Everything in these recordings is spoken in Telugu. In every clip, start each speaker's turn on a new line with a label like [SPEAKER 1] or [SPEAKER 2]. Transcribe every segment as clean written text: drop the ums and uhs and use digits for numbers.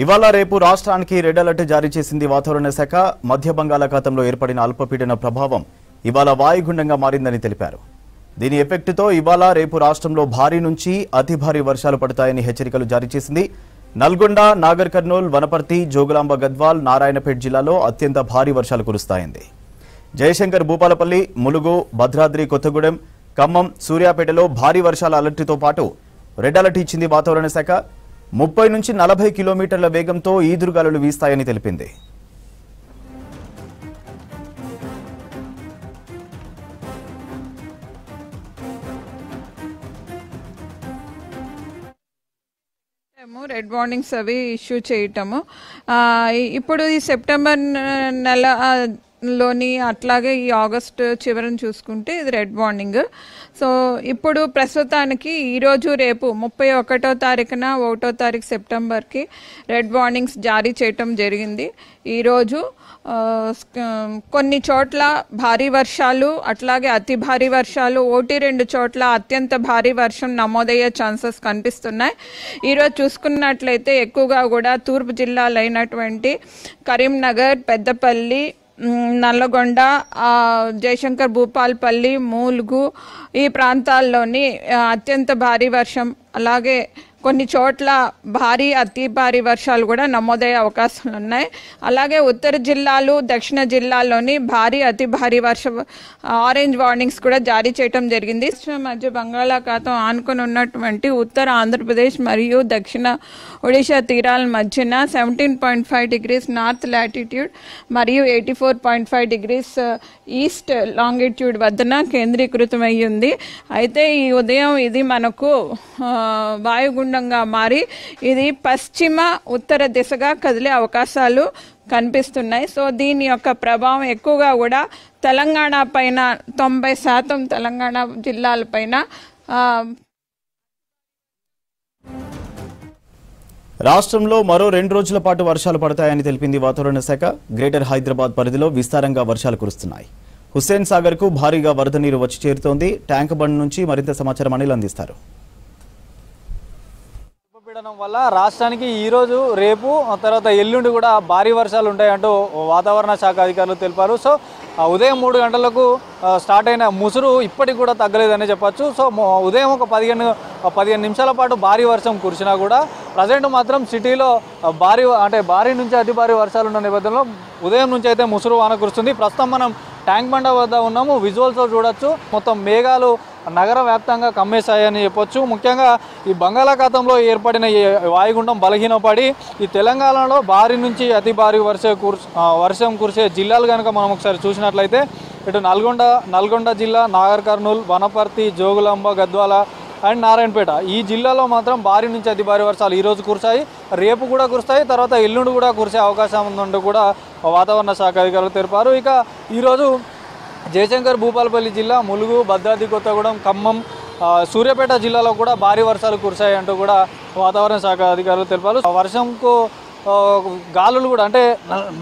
[SPEAKER 1] ఇవాళ రేపు రాష్ట్రానికి రెడ్ అలర్ట్ జారీ చేసింది వాతావరణ శాఖ. మధ్య బంగాళాఖాతంలో ఏర్పడిన అల్పపీడన ప్రభావం ఇవాళ వాయుగుండంగా మారిందని తెలిపారు. దీని ఎఫెక్ట్తో ఇవాళ రేపు రాష్ట్రంలో భారీ నుంచి అతి భారీ వర్షాలు పడతాయని హెచ్చరికలు జారీ చేసింది. నల్గొండ, నాగర్ కర్నూల్, వనపర్తి, జోగులాంబ గద్వాల్, నారాయణపేట్ జిల్లాలో అత్యంత భారీ వర్షాలు కురుస్తాయంది. జయశంకర్, భూపాలపల్లి, ములుగు, భద్రాద్రి కొత్తగూడెం, ఖమ్మం, సూర్యాపేటలో భారీ వర్షాల అలర్ట్తో పాటు రెడ్ అలర్ట్ ఇచ్చింది వాతావరణ శాఖ. 30 నుంచి 40 కిలోమీటర్ల వేగంతో ఈదురుగాలులు వీస్తాయని తెలిపింది.
[SPEAKER 2] రెడ్ వార్నింగ్స్ అవి ఇష్యూ చేయటము. ఇప్పుడు ఈ సెప్టెంబర్ నెల లోని అట్లాగే ఈ ఆగస్టు చివరిని చూసుకుంటే ఇది రెడ్ వార్నింగ్. సో ఇప్పుడు ప్రస్తుతానికి ఈరోజు రేపు 31వ తారీఖున 1వ తారీఖు సెప్టెంబర్కి రెడ్ వార్నింగ్స్ జారీ చేయటం జరిగింది. ఈరోజు కొన్ని చోట్ల భారీ వర్షాలు, అట్లాగే అతి భారీ వర్షాలు, 1-2 చోట్ల అత్యంత భారీ వర్షం నమోదయ్యే ఛాన్సెస్ కనిపిస్తున్నాయి. ఈరోజు చూసుకున్నట్లయితే ఎక్కువగా కూడా తూర్పు జిల్లాలైనటువంటి కరీంనగర్, పెద్దపల్లి, నల్లగొండ, జయశంకర్, భూపాలపల్లి, ములుగు ఈ ప్రాంతాల్లోని అత్యంత భారీ వర్షం, అలాగే కొన్ని చోట్ల భారీ అతి భారీ వర్షాలు కూడా నమోదయ్యే అవకాశాలు ఉన్నాయి. అలాగే ఉత్తర జిల్లాలు, దక్షిణ జిల్లాల్లోని భారీ అతి భారీ ఆరెంజ్ వార్నింగ్స్ కూడా జారీ చేయడం జరిగింది. మధ్య బంగాళాఖాతం ఆనుకొని ఉన్నటువంటి ఉత్తర ఆంధ్రప్రదేశ్ మరియు దక్షిణ ఒడిశా తీరాల మధ్యన 17.5 degrees నార్త్ లాటిట్యూడ్ మరియు 84.5 degrees ఈస్ట్ లాంగిట్యూడ్ వద్దన కేంద్రీకృతమై ఉంది. అయితే ఈ ఉదయం ఇది మనకు వాయుగుండంగా మారి ఇది పశ్చిమ ఉత్తర దిశగా కదిలే అవకాశాలు కనిపిస్తున్నాయి. సో దీని యొక్క ప్రభావం ఎక్కువగా కూడా తెలంగాణ పైన 90% తెలంగాణ జిల్లాలపైన
[SPEAKER 1] రాష్ట్రంలో మరో 2 రోజుల పాటు వర్షాలు పడతాయని తెలిపింది వాతావరణ శాఖ. గ్రేటర్ హైదరాబాద్ పరిధిలో విస్తారంగా వర్షాలు కురుస్తున్నాయి. హుస్సేన్ సాగర్ కు భారీగా వరద నీరు వచ్చి చేరుతోంది. ట్యాంక్ బండ్ నుంచి మరింత సమాచారం అనిల్ అందిస్తారు.
[SPEAKER 3] అల్పపీడనం వల్ల రాష్ట్రానికి ఈరోజు, రేపు, తర్వాత ఎల్లుండి కూడా భారీ వర్షాలు ఉంటాయంటూ వాతావరణ శాఖ అధికారులు తెలిపారు. సో ఉదయం 3 గంటలకు స్టార్ట్ అయిన ముసురు ఇప్పటికి కూడా తగ్గలేదని చెప్పచ్చు. సో ఉదయం ఒక 15 నిమిషాల పాటు భారీ వర్షం కురిసినా కూడా ప్రజెంట్ మాత్రం సిటీలో భారీ నుంచి అతి భారీ వర్షాలు ఉన్న నేపథ్యంలో ఉదయం నుంచి అయితే ముసురు వాన కురుస్తుంది. ప్రస్తుతం మనం ట్యాంక్ బండ వద్ద ఉన్నాము. విజువల్స్లో చూడొచ్చు, మొత్తం మేఘాలు నగర వ్యాప్తంగా కమ్మేశాయని చెప్పొచ్చు. ముఖ్యంగా ఈ బంగాళాఖాతంలో ఏర్పడిన ఈ వాయుగుండం బలహీనపడి ఈ తెలంగాణలో భారీ నుంచి అతి భారీ వర్షం కురిసే జిల్లాలు కనుక మనం ఒకసారి చూసినట్లయితే ఇటు నల్గొండ జిల్లా, నాగర్ కర్నూల్, వనపర్తి, జోగులాంబ, గద్వాల అండ్ నారాయణపేట ఈ జిల్లాలో మాత్రం భారీ నుంచి అతి భారీ వర్షాలు ఈరోజు కురిశాయి. రేపు కూడా కురుస్తాయి, తర్వాత ఎల్లుండి కూడా కురిసే అవకాశం ఉందంటూ కూడా వాతావరణ శాఖ అధికారులు తెలిపారు. ఇక ఈరోజు జయశంకర్, భూపాలపల్లి జిల్లా, ములుగు, భద్రాద్రి కొత్తగూడెం, ఖమ్మం, సూర్యాపేట జిల్లాలో కూడా భారీ వర్షాలు కురిశాయంటూ కూడా వాతావరణ శాఖ అధికారులు తెలిపారు. వర్షంకు గాలులు కూడా అంటే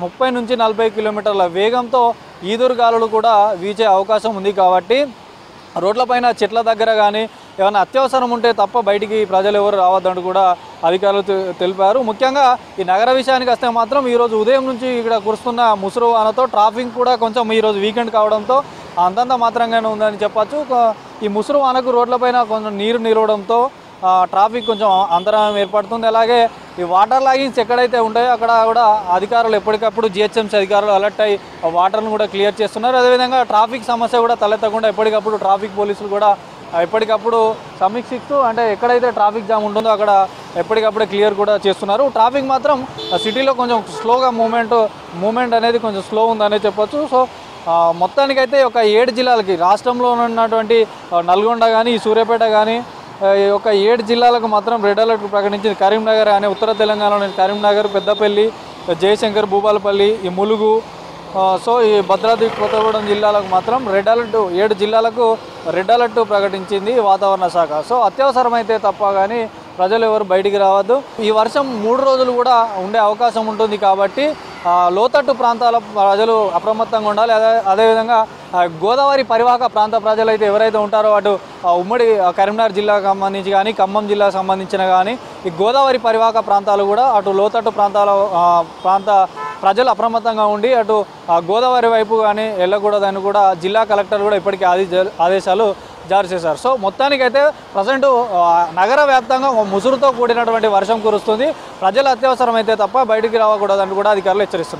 [SPEAKER 3] 30 నుంచి 40 కిలోమీటర్ల వేగంతో ఈదురు గాలులు కూడా వీచే అవకాశం ఉంది. కాబట్టి రోడ్లపైన చెట్ల దగ్గర కానీ ఏమైనా అత్యవసరం ఉంటే తప్ప బయటికి ప్రజలు ఎవరు రావద్దంటూ కూడా అధికారులు తెలిపారు. ముఖ్యంగా ఈ నగర విషయానికి వస్తే మాత్రం ఈరోజు ఉదయం నుంచి ఇక్కడ కురుస్తున్న ముసురు వానతో ట్రాఫిక్ కూడా కొంచెం ఈరోజు వీకెండ్ కావడంతో అంతంత మాత్రంగానే ఉందని చెప్పచ్చు. ఈ ముసురు వానకు రోడ్లపైన కొంచెం నీరు నిలవడంతో ట్రాఫిక్ కొంచెం అంతరాయం ఏర్పడుతుంది. అలాగే ఈ వాటర్ లాగింగ్స్ ఎక్కడైతే ఉంటాయో అక్కడ కూడా అధికారులు ఎప్పటికప్పుడు జిహెచ్ఎంసీ అధికారులు అలర్ట్ అయ్యి వాటర్ను కూడా క్లియర్ చేస్తున్నారు. అదేవిధంగా ట్రాఫిక్ సమస్య కూడా తలెత్తకుండా ఎప్పటికప్పుడు ట్రాఫిక్ పోలీసులు కూడా ఎప్పటికప్పుడు సమీక్షిస్తూ అంటే ఎక్కడైతే ట్రాఫిక్ జామ్ ఉంటుందో అక్కడ ఎప్పటికప్పుడే క్లియర్ కూడా చేస్తున్నారు. ట్రాఫిక్ మాత్రం సిటీలో కొంచెం స్లోగా మూమెంట్ అనేది కొంచెం స్లో ఉందనే చెప్పొచ్చు. సో మొత్తానికైతే ఒక 7 జిల్లాలకి రాష్ట్రంలో ఉన్నటువంటి నల్గొండ కానీ, సూర్యాపేట కానీ ఒక 7 జిల్లాలకు మాత్రం రెడ్ అలర్ట్ ప్రకటించింది. కరీంనగర్ అనే ఉత్తర తెలంగాణలోని కరీంనగర్, పెద్దపల్లి, జయశంకర్, భూపాలపల్లి, ఈ ములుగు, సో ఈ భద్రాద్రి కొత్తగూడెం జిల్లాలకు మాత్రం రెడ్ అలర్ట్ 7 జిల్లాలకు రెడ్ అలర్ట్ ప్రకటించింది వాతావరణ శాఖ. సో అత్యవసరమైతే తప్ప కానీ ప్రజలు ఎవరు బయటికి రావద్దు. ఈ వర్షం 3 రోజులు కూడా ఉండే అవకాశం ఉంటుంది కాబట్టి లోతట్టు ప్రాంతాల ప్రజలు అప్రమత్తంగా ఉండాలి. అదేవిధంగా గోదావరి పరివాహక ప్రాంత ప్రజలు అయితే ఎవరైతే ఉంటారో అటు ఉమ్మడి కరీంనగర్ జిల్లాకు సంబంధించి కానీ ఖమ్మం జిల్లాకు సంబంధించిన కానీ ఈ గోదావరి పరివాహక ప్రాంతాలు కూడా అటు లోతట్టు ప్రాంత ప్రజలు అప్రమత్తంగా ఉండి అటు గోదావరి వైపు కానీ వెళ్ళకూడదని కూడా జిల్లా కలెక్టర్ కూడా ఇప్పటికీ ఆదేశాలు జారీ చేశారు. సో మొత్తానికైతే ప్రజెంట్ నగర వ్యాప్తంగా ముసురుతో కూడినటువంటి వర్షం కురుస్తుంది. ప్రజలు అత్యవసరమైతే తప్ప బయటికి రావకూడదని కూడా అధికారులు హెచ్చరిస్తున్నారు.